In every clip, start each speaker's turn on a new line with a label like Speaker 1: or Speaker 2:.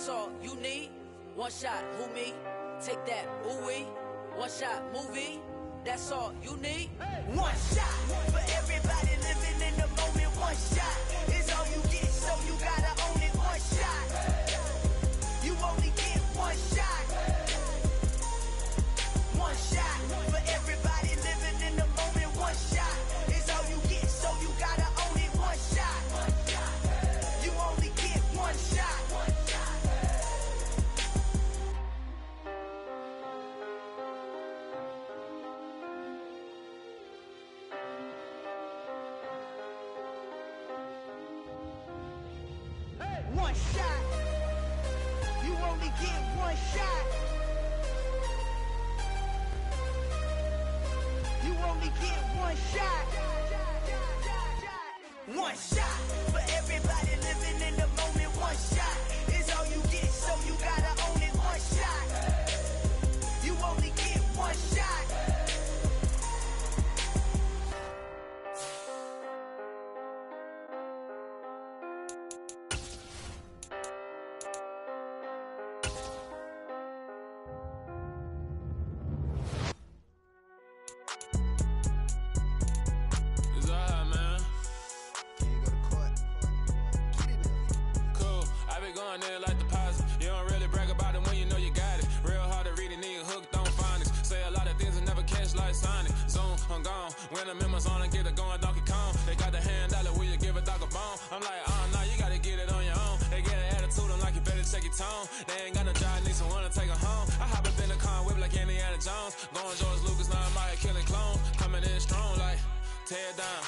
Speaker 1: That's all you need. One shot, who me? Take that, ooh-wee. One shot, movie. That's all you need.
Speaker 2: One shot for everybody living in the moment. One shot is all you get, so you gotta own it. One shot. You only get one shot. One shot for everybody living in the moment. One shot is all you get, so you gotta own it. One shot. You only get one shot. One shot. You only get one shot. You only get one shot. One shot for everybody living in the moment. One shot is all you get, so you gotta own it. One shot. You only get one shot.
Speaker 3: Going there like deposit. You don't really brag about it when you know you got it. Real hard to read a nigga hooked on phonics. Say a lot of things and never catch like Sonic. Zoom, I'm gone. When the members on and get it going Donkey Kong. They got the hand dollar, will you give a dog a bone? I'm like, nah, you gotta get it on your own. They get an attitude, I'm like, you better check your tone. They ain't got no job, need someone to take her home. I hop up in the car, whip like Indiana Jones. Going George Lucas, now I'm out here killing clones. Coming in strong like, tear down,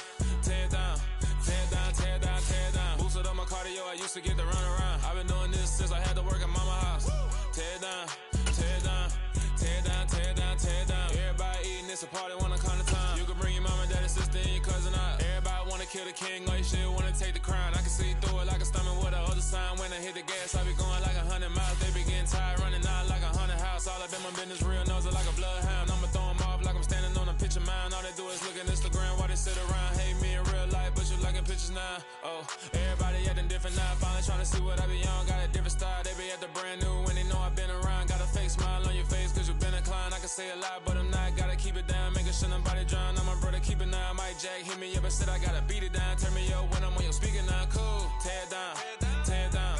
Speaker 3: tear down. Tear down, tear down, tear down. Boosted up my cardio, I used to get to run around. I've been doing this since I had to work at mama house. Tear down, tear down, tear down, tear down, tear down. Everybody eating, it's a party, one kind of time. You can bring your mama, daddy, sister, and your cousin out. Everybody wanna kill the king, or you shit wanna take the crown. I can see through it like a stomach with the other sign. When I hit the gas, I be going like 100 miles. They be getting tired, running out like 100 house. All up in my business, real nose like a bloodhound. I'ma throw them off like I'm standing on a picture mound. All they do is look at Instagram while they sit around. Hate me in real life, but you liking pictures now. Oh, everybody acting different now. Finally trying to see what I be on. Got a different style, they be at the brand new when they know I've been around. Got a fake smile on your face cause you been inclined. I can say a lot, but I'm not. Gotta keep it down, making sure nobody drown. I'm my brother, keep it now. Mike Jack hit me up and said I gotta beat it down. Turn me up when I'm on your speaker now. Cool, tear down, tear down,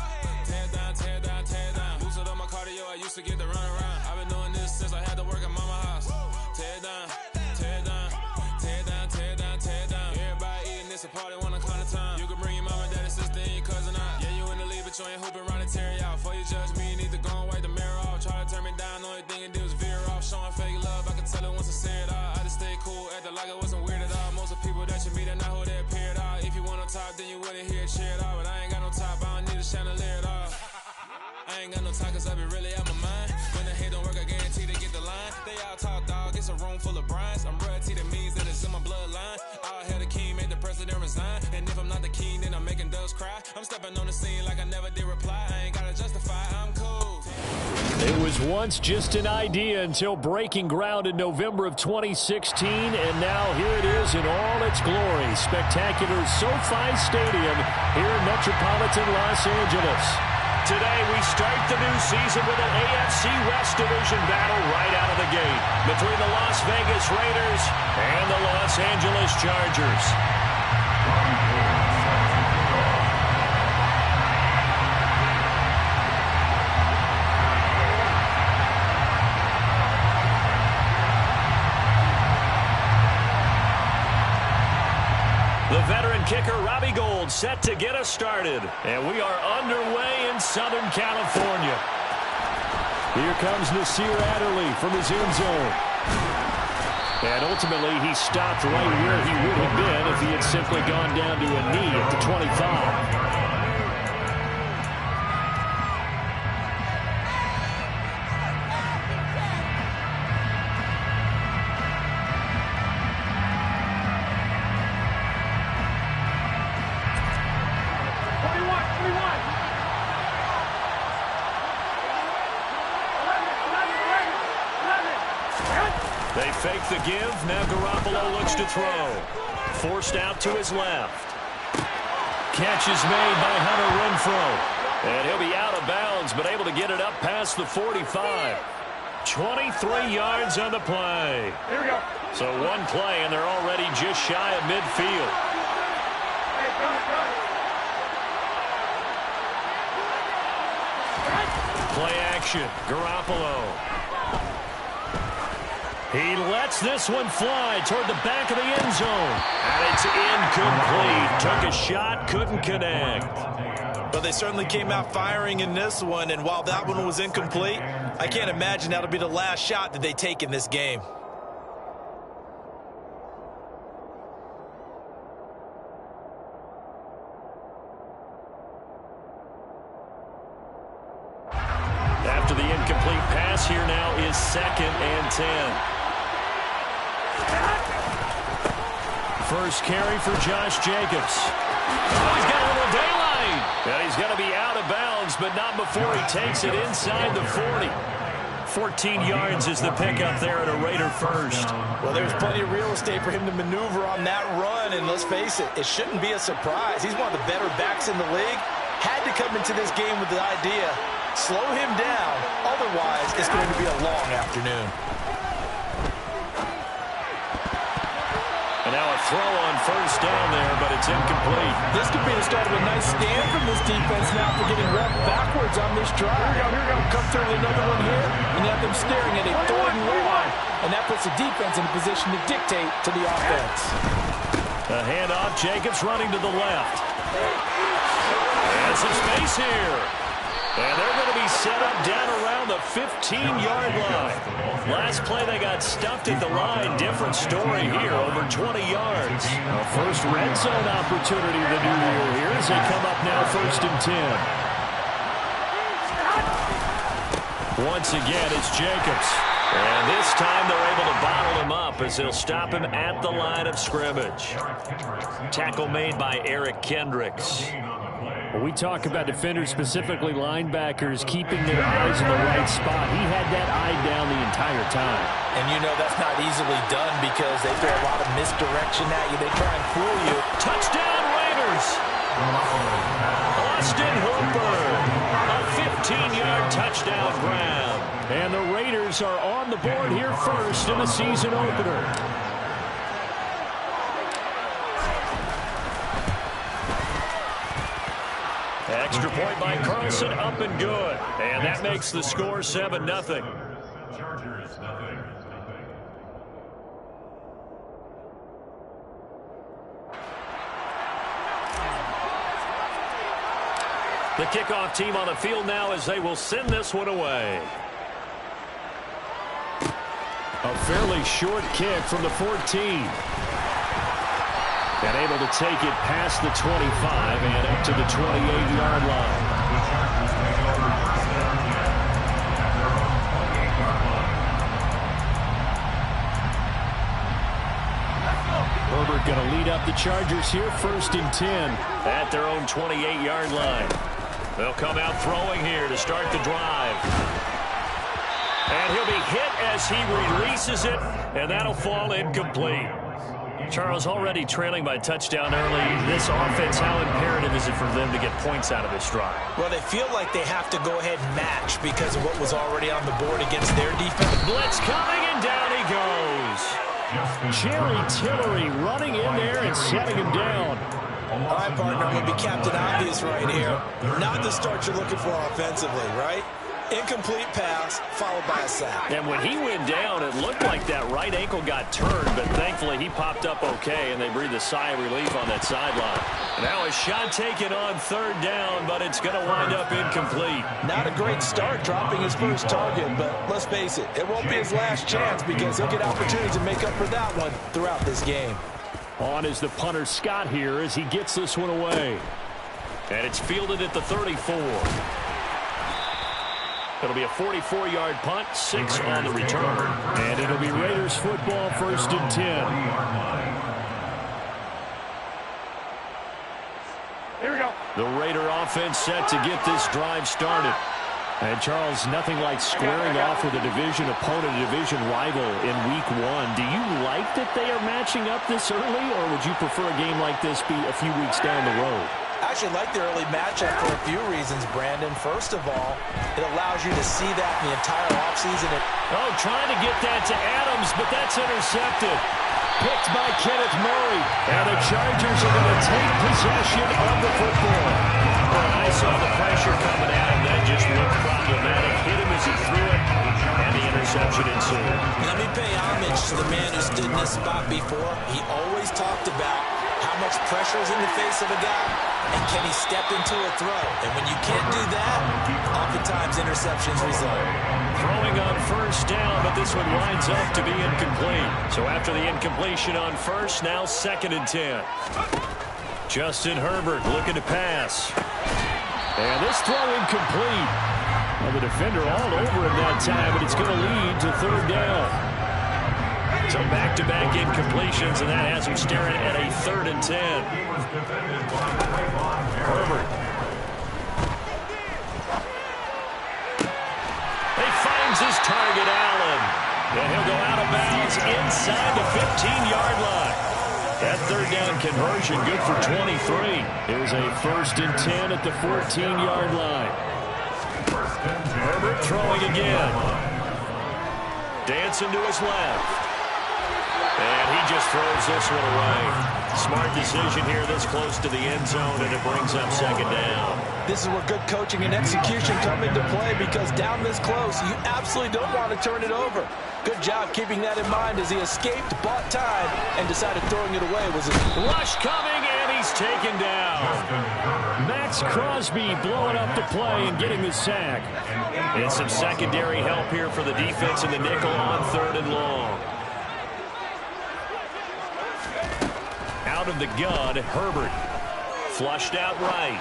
Speaker 3: tear down, tear down, tear down. Boosted up my cardio, I used to get to run around. I've been doing this since I had to work at mama house. Tear down, tear down, tear down, tear down, tear down. Everybody eating, it's a party, one kind of time. You can bring your mama, daddy, sister, and your cousin out. Yeah, you in the league, but you ain't hooping around and tear you out. Before you judge me, you need to go and wipe the mirror off. Try to turn me down, the only thing you do is veer off. Showing fake love, I can tell it once I say it all. I just stay cool, acting like it wasn't weird at all. Most of the people that you meet are not who they appear at all. If you want on top, then you wouldn't hear it cheer at all. But I ain't got no top, I don't need a chandelier at all. I ain't got no time cause I be really out my mind. When the hate don't work, I guarantee they get the line. They all talk dog, it's a room full of brines. I'm royalty, that means that it's in my bloodline. All hell the king, made the president resign. And if I'm not the king, then I'm making doves cry. I'm stepping on the scene like I never did reply. I ain't gotta justify, I'm cool.
Speaker 4: It was once just an idea until breaking ground in November of 2016, and now here it is in all its glory. Spectacular SoFi Stadium here in metropolitan Los Angeles. Today we start the new season with an AFC West Division battle right out of the gate between the Las Vegas Raiders and the Los Angeles Chargers. The veteran kicker, Robbie Gould, set to get us started. And we are underway in Southern California. Here comes Nasir Adderley from his end zone. And ultimately, he stopped right where he would have been if he had simply gone down to a knee at the 25. They fake the give. Now Garoppolo looks to throw. Forced out to his left. Catch is made by Hunter Renfrow. And he'll be out of bounds bounds, but able to get it up past the 45. 23 yards on the play.
Speaker 5: Here we go.
Speaker 4: So one play, and they're already just shy of midfield. Play action. Garoppolo. He lets this one fly toward the back of the end zone. And it's incomplete. Took a shot, couldn't connect.
Speaker 6: But they certainly came out firing in this one, and while that one was incomplete, I can't imagine that'll be the last shot that they take in this game.
Speaker 4: After the incomplete pass, here now is 2nd and 10. First carry for Josh Jacobs. Oh, he's got a little daylight. And he's going to be out of bounds, but not before he takes it inside the 40. 14 yards is the pickup there at a Raider first.
Speaker 6: Well, there's plenty of real estate for him to maneuver on that run, and let's face it, it shouldn't be a surprise. He's one of the better backs in the league. Had to come into this game with the idea, slow him down, otherwise it's going to be a long afternoon.
Speaker 4: And now a throw on first down there, but it's incomplete.
Speaker 6: This could be the start of a nice stand from this defense now for getting rep backwards on this drive. Here we go. Come through with another one here, and you have them staring at a 3rd and long, and that puts the defense in a position to dictate to the offense.
Speaker 4: A handoff, Jacobs running to the left. And some space here. And they're going to be set up down around the 15-yard line. Last play they got stuffed at the line. Different story here, over 20 yards. A first red zone opportunity of the new year here as they come up now 1st and 10. Once again, it's Jacobs. And this time they're able to bottle him up as they'll stop him at the line of scrimmage. Tackle made by Eric Kendricks.
Speaker 5: Well, we talk about defenders, specifically linebackers, keeping their eyes in the right spot. He had that eye down the entire time.
Speaker 6: And you know that's not easily done because they throw a lot of misdirection at you. They try and fool you.
Speaker 4: Touchdown Raiders! Austin Hooper! A 15-yard touchdown grab.
Speaker 5: And the Raiders are on the board here first in the season opener.
Speaker 4: Extra point by Carlson, up and good. And that makes the score 7-0. The kickoff team on the field now as they will send this one away.
Speaker 5: A fairly short kick from the 14. And able to take it past the 25 and up to the 28-yard line. Herbert going to lead up the Chargers here, 1st and 10.
Speaker 4: At their own 28-yard line. They'll come out throwing here to start the drive. And he'll be hit as he releases it, and that'll fall incomplete. Charles, already trailing by touchdown early. This offense, how imperative is it for them to get points out of this drive?
Speaker 6: Well, they feel like they have to go ahead and match because of what was already on the board against their defense.
Speaker 4: Blitz coming, and down he goes.
Speaker 5: Jerry Tillery running in there and setting him down.
Speaker 6: All right, partner, I'm going to be Captain Obvious right here. Not the start you're looking for offensively, right? Incomplete pass, followed by a sack.
Speaker 4: And when he went down, it looked like that right ankle got turned, but thankfully he popped up okay, and they breathed a sigh of relief on that sideline. Now a shot taken on 3rd down, but it's going to wind up incomplete.
Speaker 6: Not a great start dropping his first target, but let's face it, it won't be his last chance because he'll get opportunities to make up for that one throughout this game.
Speaker 5: On is the punter Scott here as he gets this one away.
Speaker 4: And it's fielded at the 34. It'll be a 44-yard punt, 6 on the return.
Speaker 5: And it'll be Raiders football, 1st and 10.
Speaker 3: Here we go.
Speaker 5: The Raider offense set to get this drive started. And, Charles, nothing like squaring off with a division opponent, a division rival in Week 1. Do you like that they are matching up this early, or would you prefer a game like this be a few weeks down the road?
Speaker 6: I actually like the early matchup for a few reasons, Brandon. First of all, it allows you to see that the entire offseason.
Speaker 4: Trying to get that to Adams, but that's intercepted. Picked by Kenneth Murray. And the Chargers are going to take possession of the football.
Speaker 5: I saw the pressure coming at him. That just looked problematic. Hit him as he threw it, and the interception ensued.
Speaker 6: Let me pay homage to the man who stood in this spot before. He always talked about how much pressure is in the face of a guy, and can he step into a throw? And when you can't do that, oftentimes interceptions result.
Speaker 4: Throwing on first down, but this one winds up to be incomplete. So after the incompletion on first, now 2nd and 10. Justin Herbert looking to pass. And this throw incomplete. Well, the defender all over him that time, but it's going to lead to 3rd down. So back-to-back incompletions, and that has him staring at a 3rd and 10. Herbert. He finds his target, Allen. And he'll go out of bounds inside the 15-yard line. That 3rd down conversion good for 23. Here's a 1st and 10 at the 14-yard line. Herbert throwing again. Dancing to his left. And he just throws this one away. Smart decision here this close to the end zone, and it brings up 2nd down.
Speaker 6: This is where good coaching and execution come into play, because down this close, you absolutely don't want to turn it over. Good job keeping that in mind as he escaped, bought time, and decided throwing it away was a
Speaker 4: rush coming, and he's taken down. Max Crosby blowing up the play and getting the sack. And some secondary help here for the defense in the nickel on 3rd and long. Out of the gun, Herbert. Flushed out right.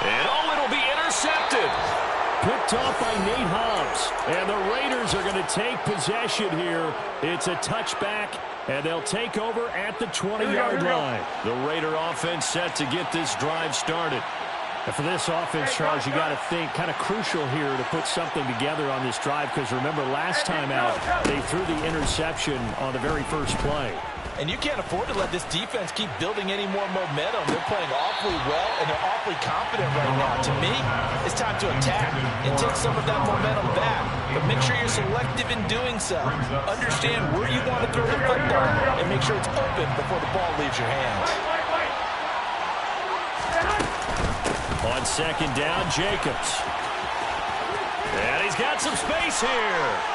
Speaker 4: And it'll be intercepted. Picked off by Nate Hobbs. And the Raiders are going to take possession here. It's a touchback, and they'll take over at the 20-yard line. The Raider offense set to get this drive started. And for this offense, Charles, you got to think kind of crucial here to put something together on this drive, because remember last time out, they threw the interception on the very first play.
Speaker 6: And you can't afford to let this defense keep building any more momentum. They're playing awfully well, and they're awfully confident right now. To me, it's time to attack and take some of that momentum back. But make sure you're selective in doing so. Understand where you want to throw the football, and make sure it's open before the ball leaves your hands.
Speaker 4: On 2nd down, Jacobs. And he's got some space here.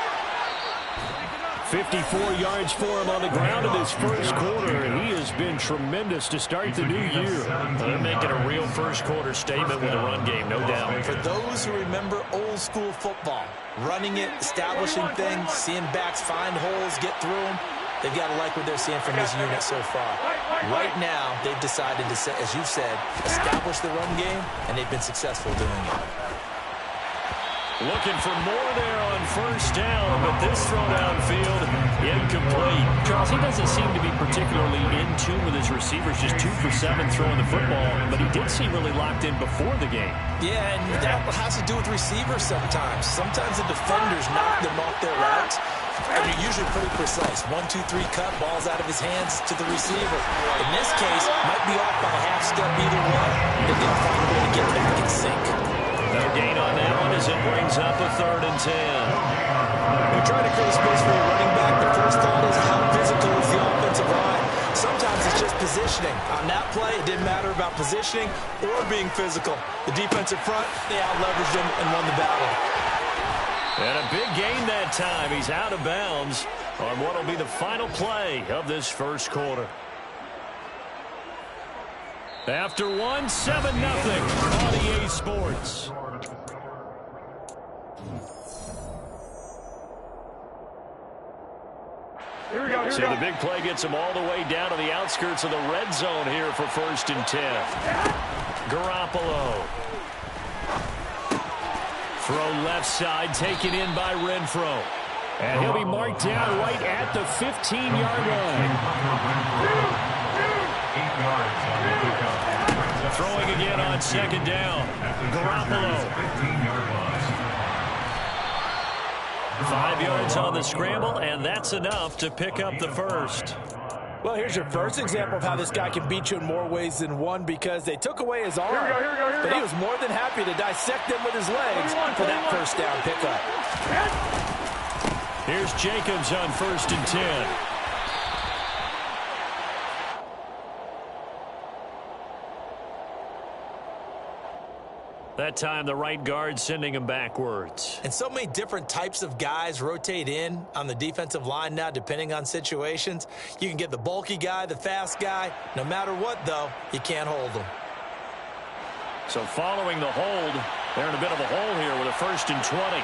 Speaker 4: 54 yards for him on the ground in his first quarter, and he has been tremendous to start the new year.
Speaker 5: They're making a real first-quarter statement with a run game, no doubt.
Speaker 6: For those who remember old-school football, running it, establishing things, seeing backs find holes, get through them, they've got to like what they're seeing from this unit so far. Right now, they've decided to, as you said, establish the run game, and they've been successful doing it.
Speaker 4: Looking for more there on first down, but this throw downfield, incomplete. Charles, he doesn't seem to be particularly in tune with his receivers, just 2 for 7 throwing the football, but he did seem really locked in before the game.
Speaker 6: Yeah, and that has to do with receivers sometimes. Sometimes the defenders knock them off their routes, and they're usually pretty precise. 1, 2, 3 cut, balls out of his hands to the receiver. In this case, might be off by a half step either way, and they'll find a way to get back and sink.
Speaker 4: No gain on that one as it brings up a 3rd and 10.
Speaker 6: You're trying to create space for your running back. The first thought is how physical is the offensive line. Sometimes it's just positioning. On that play, it didn't matter about positioning or being physical. The defensive front, they out-leveraged them and won the battle.
Speaker 4: And a big gain that time. He's out of bounds on what will be the final play of this first quarter. After 1, 7-0 on EA Sports. So the big play gets him all the way down to the outskirts of the red zone here for 1st and 10. Garoppolo. Throw left side, taken in by Renfro. And he'll be marked down right at the 15-yard line. Throwing again on 2nd down. Garoppolo. 5 yards on the scramble, and that's enough to pick up the first.
Speaker 6: Well, here's your first example of how this guy can beat you in more ways than one, because they took away his arm. But he was more than happy to dissect them with his legs for that first down pickup.
Speaker 4: Here's Jacobs on 1st and 10. That time, the right guard sending him backwards.
Speaker 6: And so many different types of guys rotate in on the defensive line now, depending on situations. You can get the bulky guy, the fast guy. No matter what, though, you can't hold them.
Speaker 4: So following the hold, they're in a bit of a hole here with a 1st and 20.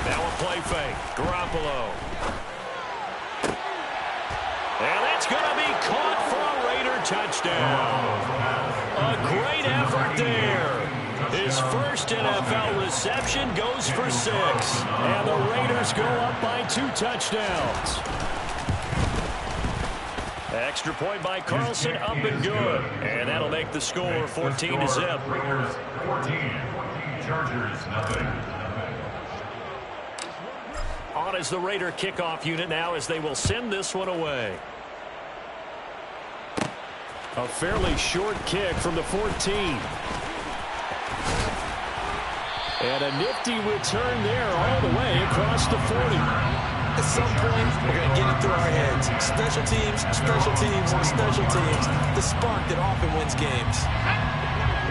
Speaker 4: Now a play fake. Garoppolo. And that's going to be caught for a Raider touchdown. A great effort there. His first NFL reception goes for 6. And the Raiders go up by 2 touchdowns. Extra point by Carlson, up and good. And that'll make the score 14-0.
Speaker 7: Raiders 14, Chargers nothing.
Speaker 4: On is the Raider kickoff unit now as they will send this one away. A fairly short kick from the 14. And a nifty return there all the way across the 40.
Speaker 6: At some point, we're going to get it through our heads. Special teams, special teams, special teams. The spark that often wins games.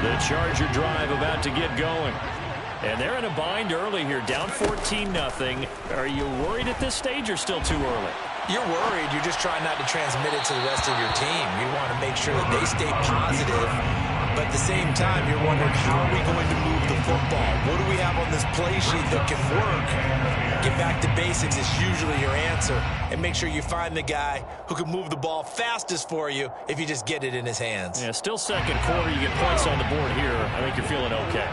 Speaker 4: The Charger drive about to get going. And they're in a bind early here, down 14-0. Are you worried at this stage or still too early?
Speaker 6: You're worried. You're just trying not to transmit it to the rest of your team. You want to make sure that they stay positive. But at the same time, you're wondering, how are we going to move the football? What do we have on this play sheet that can work? Get back to basics is usually your answer. And make sure you find the guy who can move the ball fastest for you if you just get it in his hands.
Speaker 4: Yeah, still second quarter. You get points on the board here. I think you're feeling okay.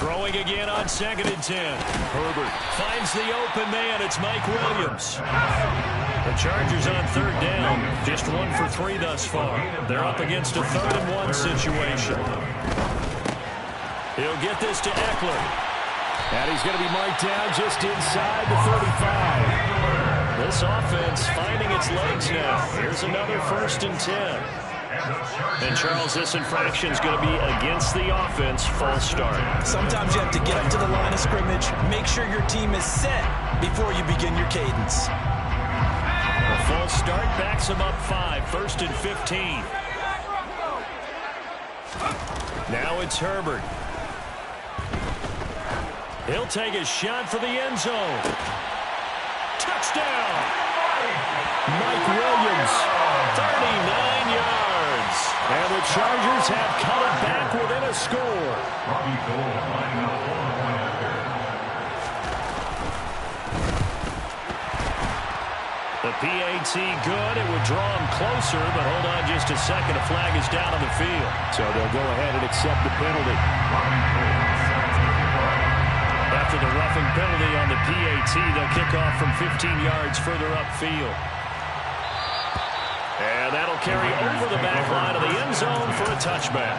Speaker 4: Throwing again on 2nd and 10. Herbert finds the open man. It's Mike Williams. The Chargers on 3rd down. Just 1 for 3 thus far. They're up against a 3rd and 1 situation. He'll get this to Eckler. And he's going to be marked down just inside the 35. This offense finding its legs now. Here's another 1st and 10. And, Charles, this infraction is going to be against the offense. False start.
Speaker 6: Sometimes you have to get up to the line of scrimmage, make sure your team is set before you begin your cadence.
Speaker 4: A false start backs him up 5. 1st and 15. Now it's Herbert. He'll take a shot for the end zone. Touchdown! Mike Williams, 39 yards. And the Chargers have come back within a score. The PAT good. It would draw him closer, but hold on just a second. A flag is down on the field. So they'll go ahead and accept the penalty. After the roughing penalty on the PAT, they'll kick off from 15 yards further upfield. And that'll carry over the back line of the end zone for a touchback.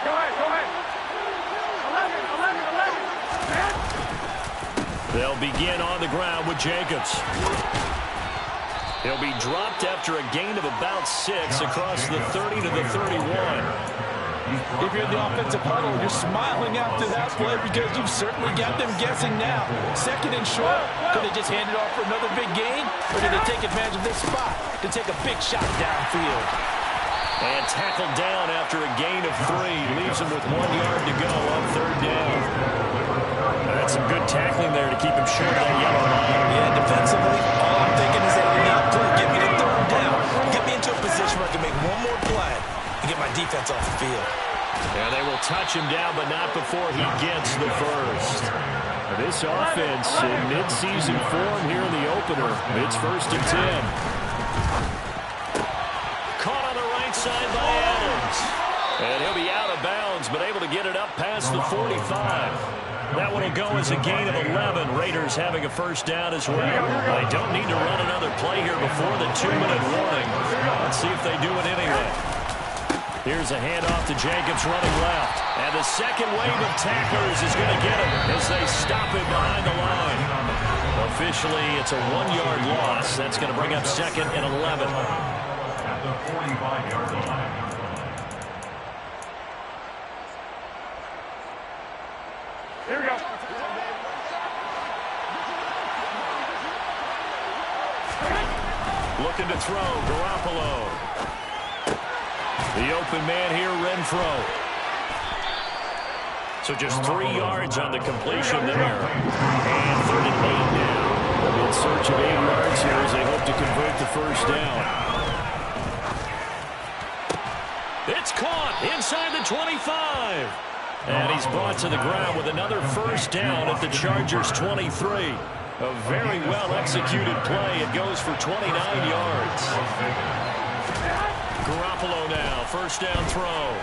Speaker 7: Go ahead. 11.
Speaker 4: They'll begin on the ground with Jacobs. He'll be dropped after a gain of about 6 across the 30 to the 31.
Speaker 6: If you're in the offensive huddle, you're smiling after that play because you've certainly got them guessing now. 2nd and short. Could they just hand it off for another big gain? Or did they take advantage of this spot to take a big shot downfield?
Speaker 4: And tackled down after a gain of 3. Leaves him with 1 yard to go on 3rd down. That's some good tackling there to keep him short of that yellow line.
Speaker 6: Yeah, defensively, all I'm thinking is that now, get me to 3rd down. Get me into a position where I can make one more play and get my defense off the field.
Speaker 4: And they will touch him down, but not before he gets the first. This offense in midseason form here in the opener. It's 1st and 10. Caught on the right side by Adams. And he'll be out of bounds, but able to
Speaker 5: get it up past the 45. That one will go as a gain of 11. Raiders having a first down as well. They don't need to run another play here before the 2-minute warning. Let's see if they do it anyway. Here's a handoff to Jacobs running left. And the second wave of tacklers is going to get him as they stop him behind the line. Officially, it's a 1-yard loss. That's going to bring up second and 11.
Speaker 7: At the 45-yard line.
Speaker 8: Here we go.
Speaker 5: Looking to throw, Garoppolo. The open man here, Renfro. So just 3 yards on the completion there. And 3rd and 8 now. In search of 8 yards here as they hope to convert the first down. It's caught inside the 25. And he's brought to the ground with another first down at the Chargers' 23. A very well-executed play. It goes for 29 yards. Garoppolo now, first down throw.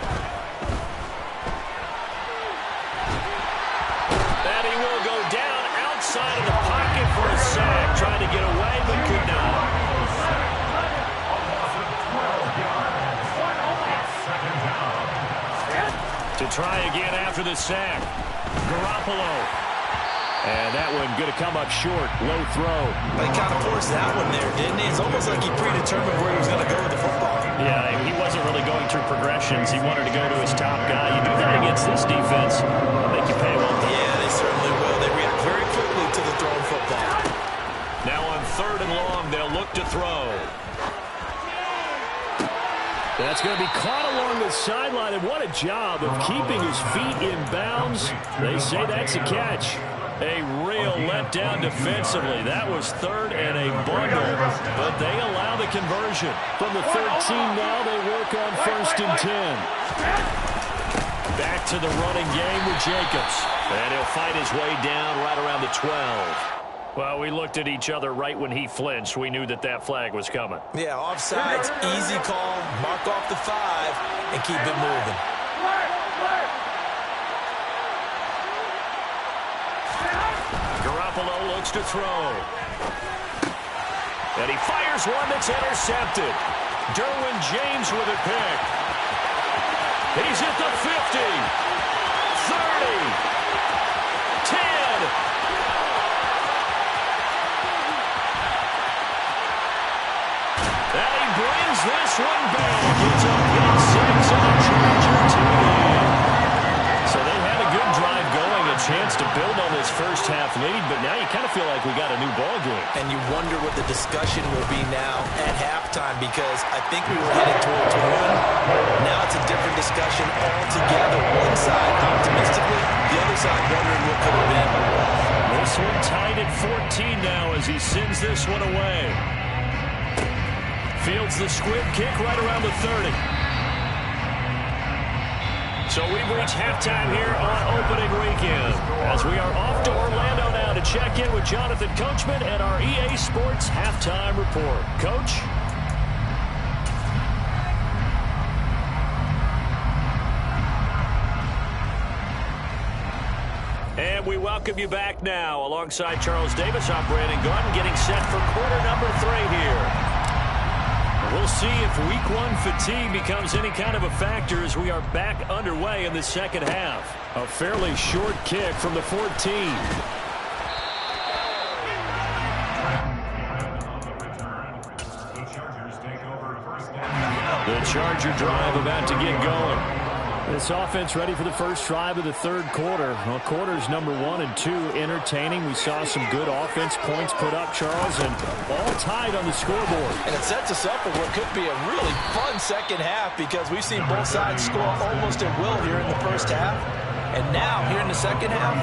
Speaker 5: And he will go down outside of the pocket for a sack. Trying to get away, but could not. To try again after the sack. Garoppolo. And that one going to come up short. Low throw.
Speaker 6: He kind of forced that one there, didn't he? It's almost like he predetermined where he was going to go with the football.
Speaker 5: Yeah, he wasn't really going through progressions. He wanted to go to his top guy. You do that against this defense, they'll make you pay well.
Speaker 6: Yeah, they certainly will. They react very quickly to the thrown football.
Speaker 5: Now on 3rd and long, they'll look to throw. That's going to be caught along the sideline, and what a job of keeping his feet in bounds. They say that's a catch. A real letdown defensively. That was 3rd and a bundle, but they allow the conversion. From the 13 now, they work on 1st and 10. Back to the running game with Jacobs. And he'll fight his way down right around the 12. Well, we looked at each other right when he flinched. We knew that that flag was coming.
Speaker 6: Yeah, offsides, easy call, mark off the 5, and keep it moving.
Speaker 5: Garoppolo looks to throw. And he fires one that's intercepted. Derwin James with a pick. He's at the 50. 30. 10. And he brings this one back. It's a big 6 on the Charger team. So they had a good drive going, a chance to build on this first half lead, but now you kind of feel like we got a new ball game.
Speaker 6: And you wonder what the discussion will be now at halftime, because I think we were headed towards a win. Now it's a different discussion altogether. One side optimistically, the other side wondering what could have been.
Speaker 5: This one tied at 14 now as he sends this one away. Fields the squib kick right around the 30. So we've reached halftime here on opening weekend as we are off to Orlando now to check in with Jonathan Coachman and our EA Sports halftime report. Coach? And we welcome you back now. Alongside Charles Davis, I'm Brandon Gordon, getting set for quarter number 3 here. We'll see if week 1 fatigue becomes any kind of a factor as we are back underway in the second half. A fairly short kick from the 14. The Charger drive about to get going. This offense ready for the first drive of the 3rd quarter. Well, quarters number 1 and 2 entertaining. We saw some good offense points put up, Charles, and all tied on the scoreboard.
Speaker 6: And it sets us up for what could be a really fun second half, because we've seen both sides score almost at will here in the first half. And now, here in the second half,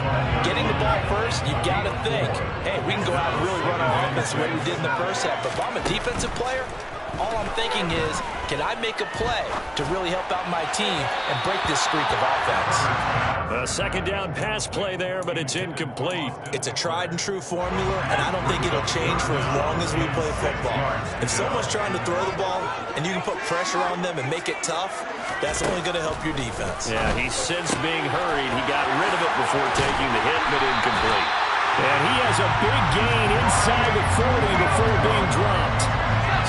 Speaker 6: getting the ball first, you've got to think, hey, we can go out and really run our offense the way we did in the first half. But if I'm a defensive player, All I'm thinking is, can I make a play to really help out my team and break this streak of offense?
Speaker 5: A second down pass play there, but it's incomplete.
Speaker 6: It's a tried and true formula, and I don't think it'll change for as long as we play football. If someone's trying to throw the ball and you can put pressure on them and make it tough, that's only going to help your defense.
Speaker 5: Yeah, he sensed being hurried. He got rid of it before taking the hit, but incomplete.
Speaker 4: And he has a big gain inside the 40 before being dropped.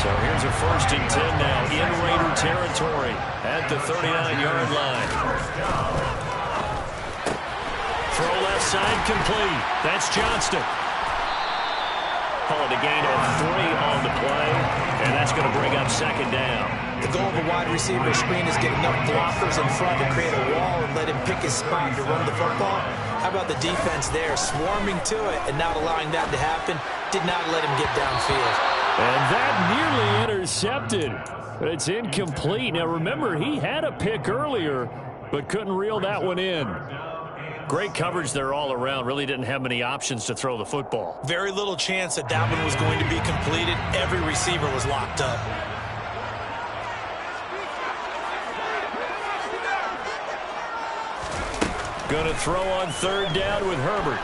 Speaker 5: So here's a 1st and 10 now in Raider territory at the 39-yard line. Throw left side complete. That's Johnston. Call it a gain of 3 on the play, and that's going to bring up 2nd down.
Speaker 6: The goal of a wide receiver screen is get enough blockers in front to create a wall and let him pick his spot to run the football. How about the defense there, swarming to it and not allowing that to happen? Did not let him get downfield.
Speaker 4: And that nearly intercepted, but it's incomplete. Now remember, he had a pick earlier, but couldn't reel that one in.
Speaker 5: Great coverage there all around. Really didn't have many options to throw the football.
Speaker 6: Very little chance that that one was going to be completed. Every receiver was locked up.
Speaker 5: Going to throw on 3rd down with Herbert.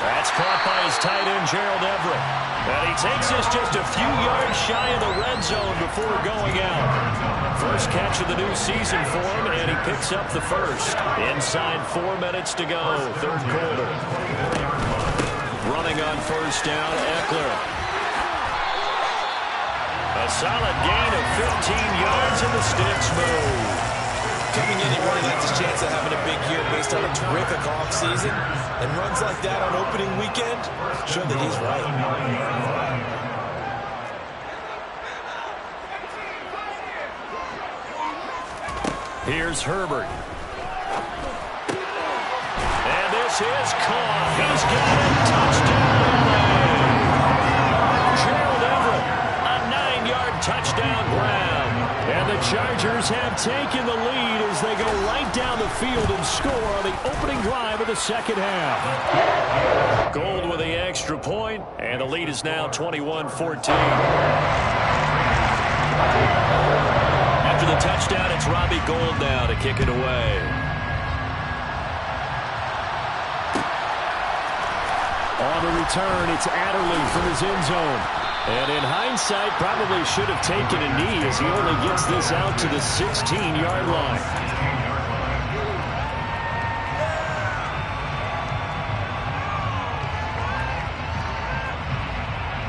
Speaker 5: That's caught by his tight end, Gerald Everett. And he takes us just a few yards shy of the red zone before going out. First catch of the new season for him, and he picks up the first. Inside 4 minutes to go, 3rd quarter. Running on 1st down, Eckler. A solid gain of 15 yards, and the sticks move.
Speaker 6: Coming in, he really likes his chance of having a big year based on a terrific offseason. And runs like that on opening weekend show that he's right.
Speaker 5: Here's Herbert. And this is caught. He's got it. Touchdown. Gerald Everett, a 9-yard touchdown grab.
Speaker 4: And the Chargers have taken the lead as they go right down the field and score on the opening drive of the 2nd half.
Speaker 5: Gold with the extra point, and the lead is now 21-14. After the touchdown, it's Robbie Gould now to kick it away.
Speaker 4: On the return, it's Adderley from his end zone. And in hindsight, probably should have taken a knee as he only gets this out to the 16-yard line.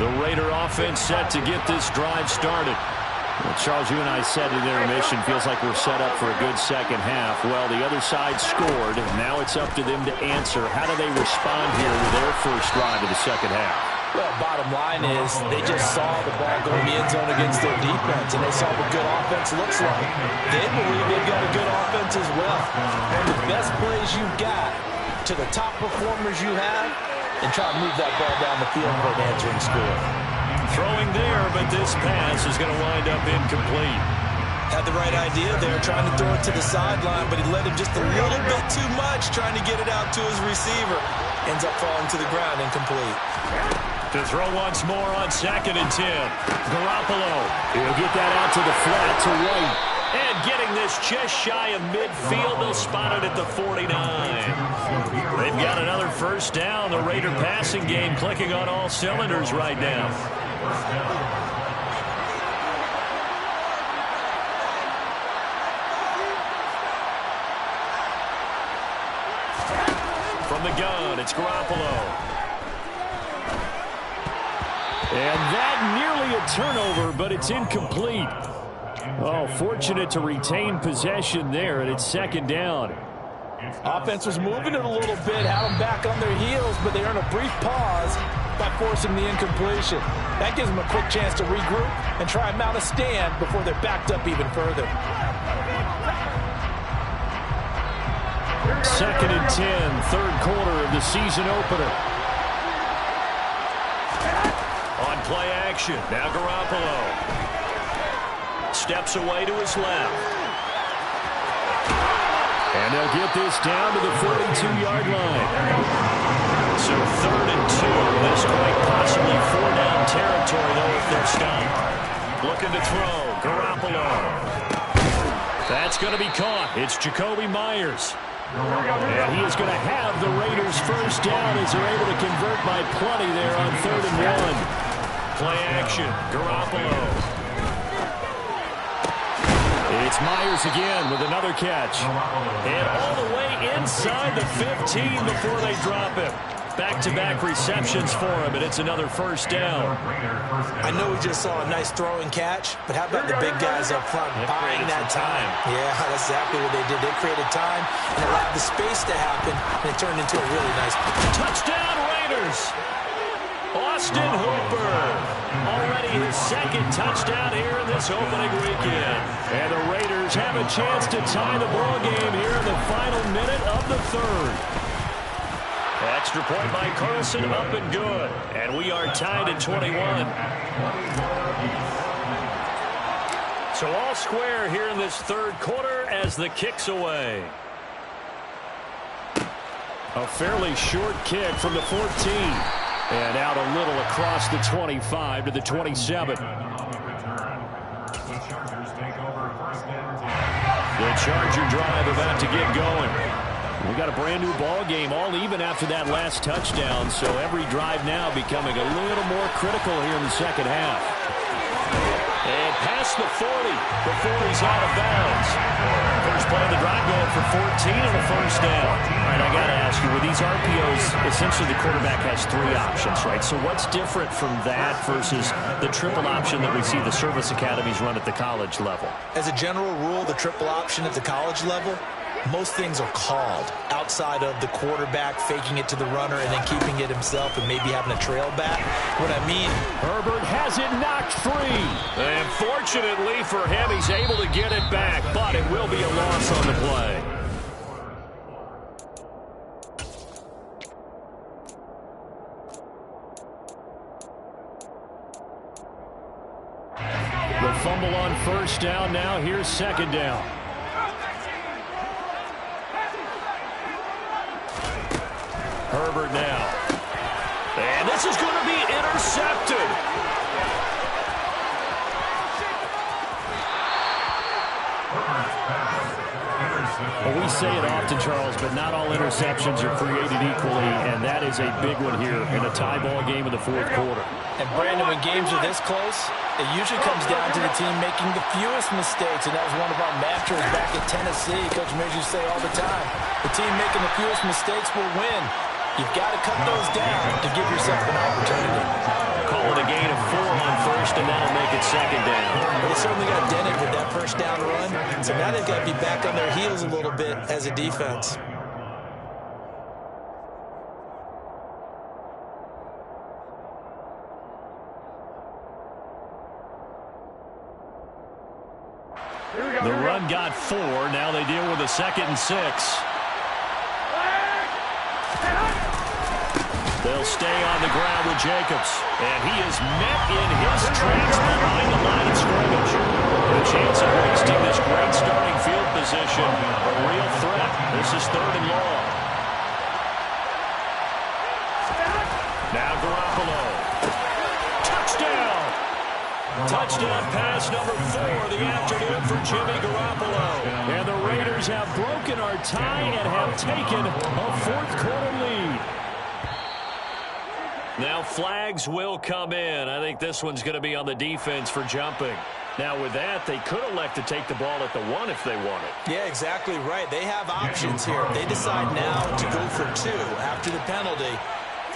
Speaker 5: The Raider offense set to get this drive started.
Speaker 4: Well, Charles, you and I said in intermission, feels like we're set up for a good second half. Well, the other side scored. Now it's up to them to answer. How do they respond here with their first drive of the second half?
Speaker 6: Well, bottom line is they just saw the ball go in the end zone against their defense, and they saw what good offense looks like. They believe they've got a good offense as well. One of the best plays you've got to the top performers you have, and try to move that ball down the field for an answering score.
Speaker 5: Throwing there, but this pass is going to wind up incomplete.
Speaker 6: Had the right idea there, trying to throw it to the sideline, but he let him just a little bit too much, trying to get it out to his receiver. Ends up falling to the ground, incomplete.
Speaker 5: To throw once more on 2nd and 10. Garoppolo.
Speaker 4: He'll get that out to the flat to right.
Speaker 5: And getting this just shy of midfield, they'll spot it at the 49. They've got another 1st down. The Raider passing game clicking on all cylinders right now. From the gun, it's Garoppolo.
Speaker 4: And that nearly a turnover, but it's incomplete. Oh, fortunate to retain possession there, and it's 2nd down.
Speaker 6: Offense was moving it a little bit, had them back on their heels, but they earned a brief pause by forcing the incompletion. That gives them a quick chance to regroup and try and mount a stand before they're backed up even further.
Speaker 4: 2nd and 10, 3rd quarter of the season opener.
Speaker 5: On play action, now Garoppolo. Steps away to his left.
Speaker 4: And they'll get this down to the 42-yard line.
Speaker 5: So 3rd and 2. This quite possibly 4-down territory looking to throw. Garoppolo. That's going to be caught. It's Jacoby Myers. And he is going to have the Raiders first down as they're able to convert by plenty there on 3rd and 1. Play action. Garoppolo. It's Myers again with another catch. And all the way inside the 15 before they drop him. Back-to-back receptions for him, and it's another first down.
Speaker 6: I know we just saw a nice throwing catch, but how about the big guys up front buying that time? Yeah, that's exactly what they did. They created time and allowed the space to happen, and it turned into a really nice
Speaker 5: touchdown, Raiders! Austin Hooper, already his second touchdown here in this opening weekend. And the Raiders have a chance to tie the ball game here in the final minute of the 3rd. Extra point by Carlson, up and good. And we are tied at 21. So all square here in this 3rd quarter as the kick's away.
Speaker 4: A fairly short kick from the 14. And out a little across the 25 to the 27. The Charger drive about to get going. We got a brand new ball game, all even after that last touchdown, so every drive now becoming a little more critical here in the second half. And past the 40 before he's out of bounds. First play of the drive going for 14 and a first down. All right, I got to ask you, with these RPOs, essentially the quarterback has 3 options, right? So what's different from that versus the triple option that we see the service academies run at the college level?
Speaker 6: As a general rule, the triple option at the college level, most things are called outside of the quarterback faking it to the runner and then keeping it himself and maybe having a trail back. What I mean,
Speaker 4: Herbert has it knocked free.
Speaker 5: And fortunately for him, he's able to get it back, but it will be a loss on the play.
Speaker 4: The fumble on first down. Now here's second down.
Speaker 5: Herbert now. And this is going to be intercepted.
Speaker 4: Well, we say it often, Charles, but not all interceptions are created equally, and that is a big one here in a tie ball game in the 4th quarter.
Speaker 6: And Brandon, when games are this close, it usually comes down to the team making the fewest mistakes, and that was one of our mantras back at Tennessee. Coach Mears used to say all the time, the team making the fewest mistakes will win. You've got to cut those down to give yourself an opportunity.
Speaker 5: Call it a gain of 4 on first, and that'll make it second down.
Speaker 6: They certainly got dented with that first down run, so now they've got to be back on their heels a little bit as a defense.
Speaker 5: The run got 4. Now they deal with a 2nd and 6. They'll stay on the ground with Jacobs. And he is met in his tracks behind the line of scrimmage. A chance of wasting this great starting field position. A real threat. This is 3rd and long. Now Garoppolo. Touchdown! Touchdown pass number 4 the afternoon for Jimmy Garoppolo.
Speaker 4: And the Raiders have broken our tie and have taken a 4th quarter lead.
Speaker 5: Now flags will come in. I think this one's going to be on the defense for jumping. Now with that, they could elect to take the ball at the 1 if they wanted.
Speaker 6: Yeah, exactly right. They have options here. They decide now to go for 2 after the penalty.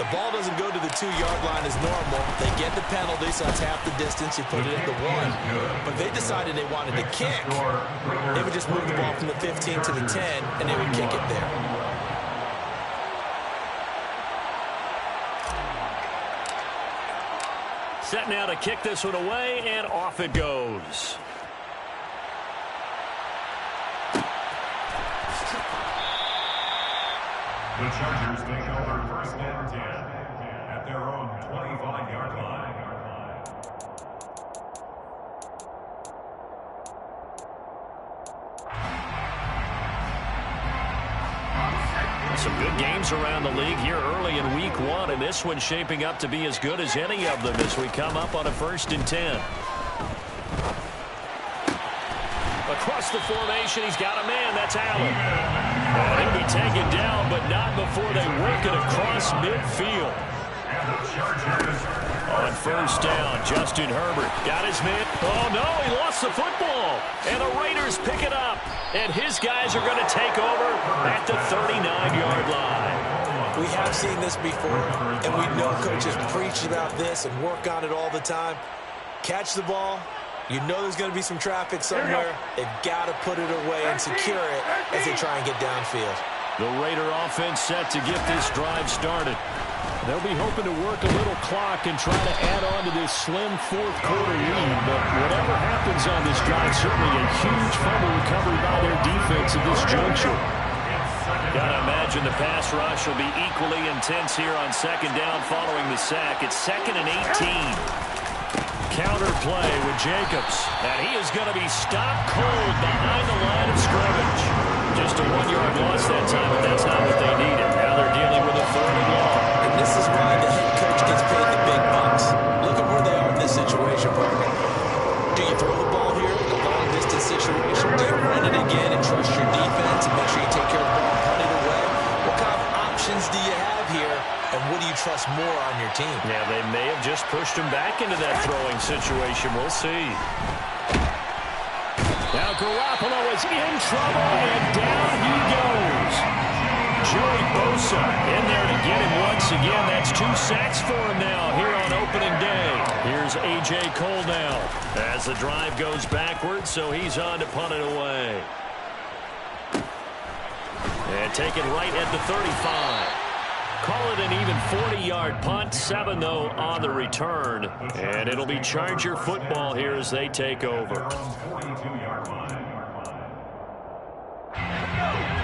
Speaker 6: The ball doesn't go to the 2-yard line as normal. They get the penalty, so that's half the distance. You put it at the 1. But they decided they wanted to kick. They would just move the ball from the 15 to the 10, and they would kick it there.
Speaker 5: Set now to kick this one away, and off it goes.
Speaker 7: The Chargers take over 1st and 10 at their own 25-yard line.
Speaker 5: Some good games around the league here early in week 1, and this one's shaping up to be as good as any of them as we come up on a 1st and 10. across the formation. He's got a man. That's Allen. And he'll be taken down, but not before they work it across midfield. On first down, Justin Herbert got his man. Oh, no, he lost the football. And the Raiders pick it up. And his guys are going to take over at the 39-yard line.
Speaker 6: We have seen this before, and we know coaches preach about this and work on it all the time. Catch the ball. You know there's going to be some traffic somewhere. They've got to put it away and secure it as they try and get downfield.
Speaker 5: The Raider offense set to get this drive started.
Speaker 4: They'll be hoping to work a little clock and try to add on to this slim fourth-quarter lead. But whatever happens on this drive, certainly a huge fumble recovery by their defense at this juncture.
Speaker 5: Gotta imagine the pass rush will be equally intense here on second down following the sack. It's 2nd and 18. Counter play with Jacobs. And he is going to be stopped cold behind the line of scrimmage. Just a 1-yard loss that time, but that's not what they needed. Now they're dealing with a 3rd and long.
Speaker 6: And this is why the head coach gets paid the big bucks. Look at where they are in this situation, partner. Do you throw the ball here in a long-distance situation? Do you run it again and trust your defense and make sure you take care of the ball and punt it away? What kind of options do you have here, and what do you trust more on your team?
Speaker 5: Yeah, they may have just pushed him back into that throwing situation. We'll see.
Speaker 4: Now Garoppolo is in trouble, and down he goes. Joey Bosa in there to get him once again. That's 2 sacks for him now here on opening day.
Speaker 5: Here's A.J. Cole now as the drive goes backwards, so he's on to punt it away. And taken right at the 35. Call it an even 40-yard punt. 7, though, on the return. And it'll be Charger football here as they take over.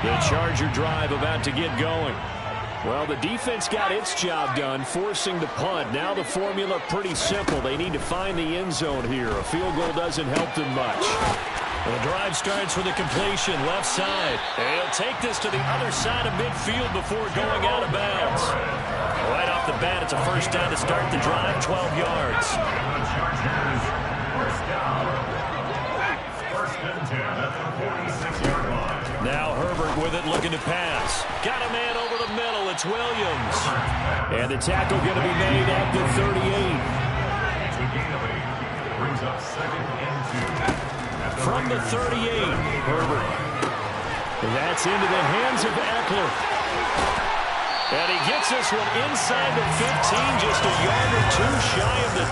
Speaker 5: The Charger drive about to get going.
Speaker 4: Well, the defense got its job done, forcing the punt. Now the formula pretty simple. They need to find the end zone here. A field goal doesn't help them much.
Speaker 5: The drive starts with a completion, left side. And he'll take this to the other side of midfield before going out of bounds. Right off the bat, it's a first down to start the drive, 12 yards. Now Herbert with it, looking to pass. Got a man over the middle. It's Williams.
Speaker 4: And the tackle going to be made at the 38.
Speaker 7: Brings up 2nd and 2.
Speaker 4: From the 38, Herbert. And that's into the hands of Eckler.
Speaker 5: And he gets this one inside the 15, just a yard or 2 shy of the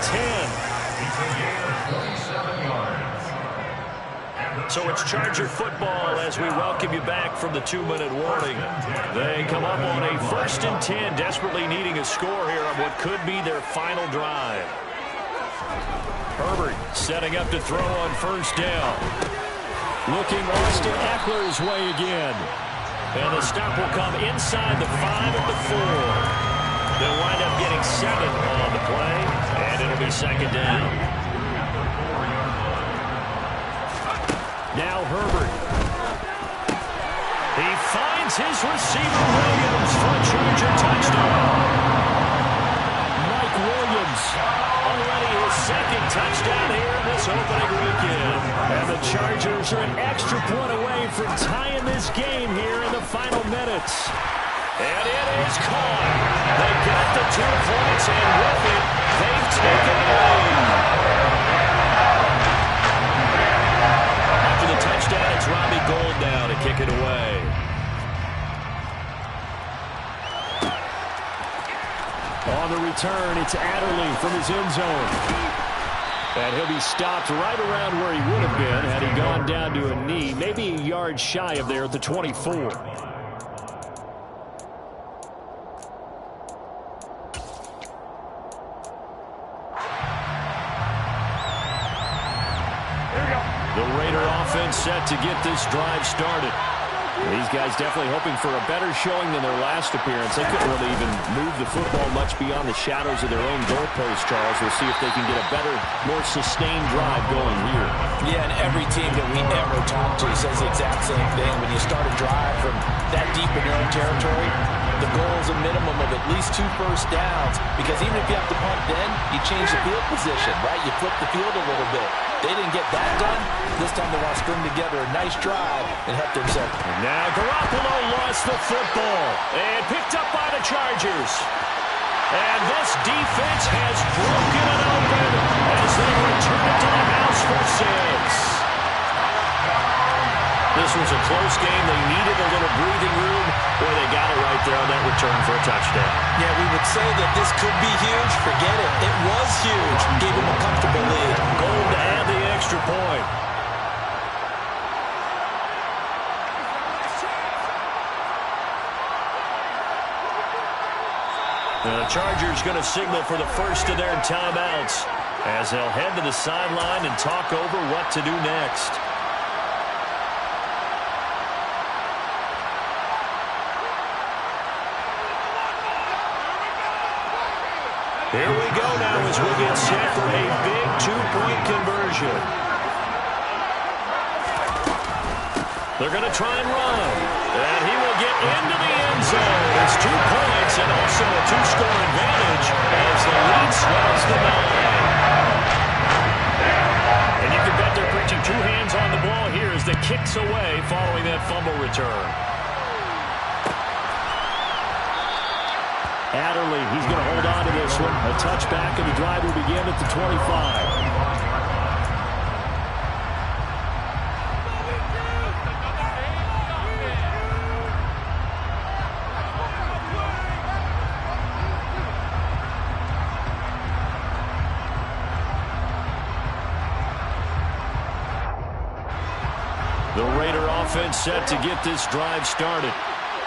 Speaker 5: 10. So it's Charger football as we welcome you back from the 2-minute warning. They come up on a 1st and 10, desperately needing a score here on what could be their final drive. Herbert setting up to throw on first down.
Speaker 4: Looking Austin Eckler's way again.
Speaker 5: And the stop will come inside the 5 at the 4. They'll wind up getting 7 on the play, and it'll be 2nd down.
Speaker 4: Now Herbert.
Speaker 5: He finds his receiver, Williams, for a Charger touchdown.
Speaker 4: Mike Williams.
Speaker 5: Already his 2nd touchdown here in this opening weekend.
Speaker 4: And the Chargers are an extra point away from tying this game here in the final minutes.
Speaker 5: And it is caught. They got the 2 points, and with it, they've taken the lead. After the touchdown, it's Robbie Gould now to kick it away.
Speaker 4: On the return, it's Adderley from his end zone. And he'll be stopped right around where he would have been had he gone down to a knee, maybe a yard shy of there at the 24.
Speaker 5: The Raider offense set to get this drive started.
Speaker 4: These guys definitely hoping for a better showing than their last appearance. They couldn't really even move the football much beyond the shadows of their own goalpost, Charles. We'll see if they can get a better, more sustained drive going here.
Speaker 6: Yeah, and every team that we ever talk to says the exact same thing. When you start a drive from that deep in your own territory, The goal is a minimum of at least 2 first downs, because even if you have to punt then, you change the field position, right? You flip the field a little bit. They didn't get that done. This time they want to string together a nice drive and help themselves.
Speaker 5: And now Garoppolo lost the football and picked up by the Chargers. And this defense has broken it open as they return it to the house for 6. This was a close game. They needed a little breathing room. Boy, they got it right there on that return for a touchdown.
Speaker 6: Yeah, we would say that this could be huge. Forget it. It was huge. Gave them a comfortable lead.
Speaker 5: Going to add the extra point. The Chargers going to signal for the first of their timeouts as they'll head to the sideline and talk over what to do next. Here we go now as we get set for a big 2-point conversion. They're going to try and run. And he will get into the end zone. It's 2 points and also a 2-score advantage as the lead swells to 9. And you can bet they're preaching 2 hands on the ball here as the kicks away following that fumble return.
Speaker 4: Adderley, he's going to hold on to this one. A touchback, and the drive will begin at the 25. The Raider offense set to get this drive started.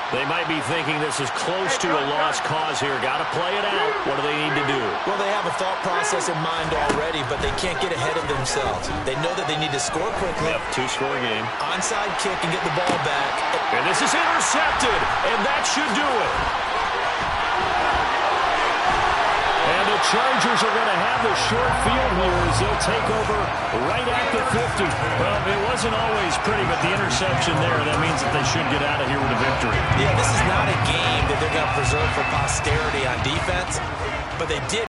Speaker 4: They might be thinking this is close to a lost cause here. Got to play it out. What do they need to do?
Speaker 6: Well, they have a thought process in mind already, but they can't get ahead of themselves. They know that they need to score quickly.
Speaker 5: Yep, 2-score game.
Speaker 6: Onside kick and get the ball back.
Speaker 5: And this is intercepted, and that should do it.
Speaker 4: And the Chargers are going to have the short field here as they'll take over right at the 50.
Speaker 5: Well, it wasn't always pretty, but the interception there, that means that they should get out of here with a victory.
Speaker 6: Yeah, this is not a game that they're going to preserve for posterity on defense, but they did